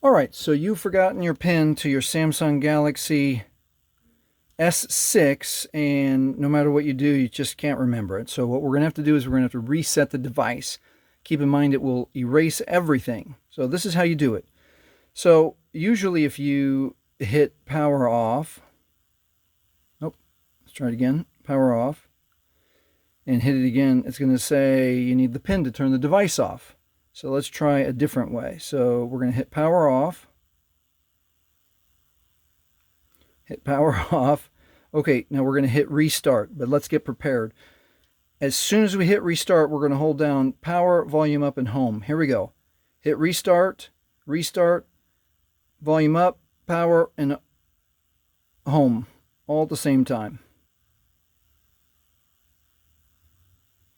All right, so you've forgotten your pin to your Samsung Galaxy S6, and no matter what you do, you just can't remember it. So what we're going to have to do is we're going to have to reset the device. Keep in mind it will erase everything. So this is how you do it. So usually if you hit power off, oh, let's try it again, power off, and hit it again, it's going to say you need the pin to turn the device off. So let's try a different way. So we're going to hit power off, hit power off. Okay, now we're going to hit restart, but let's get prepared. As soon as we hit restart, we're going to hold down power, volume up, and home. Here we go. Hit restart, restart, volume up, power, and home, all at the same time.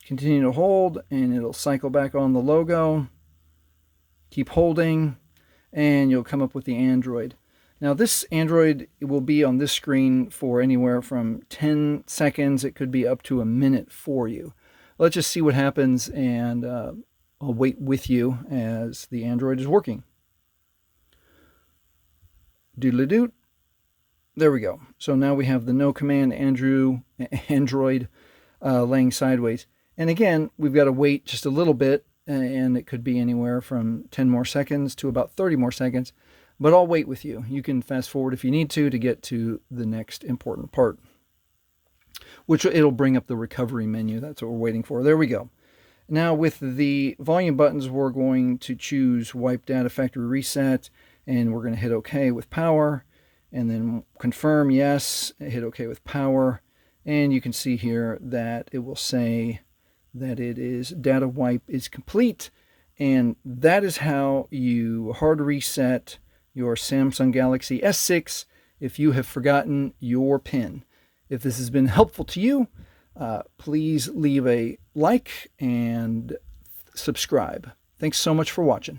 Continue to hold, and it'll cycle back on the logo. Keep holding, and you'll come up with the Android. Now this Android will be on this screen for anywhere from 10 seconds. It could be up to a minute for you. Let's just see what happens, and I'll wait with you as the Android is working. Doodle-doot. There we go. So now we have the no command Android laying sideways. And again, we've got to wait just a little bit, and it could be anywhere from 10 more seconds to about 30 more seconds. But I'll wait with you. You can fast forward if you need to get to the next important part, which it'll bring up the recovery menu. That's what we're waiting for. There we go. Now with the volume buttons, we're going to choose Wipe Data Factory Reset, and we're going to hit OK with power, and then confirm yes, hit OK with power, and you can see here that it will say that it is data wipe is complete, and that is how you hard reset your Samsung Galaxy S6 if you have forgotten your PIN. If this has been helpful to you, please leave a like and subscribe. Thanks so much for watching.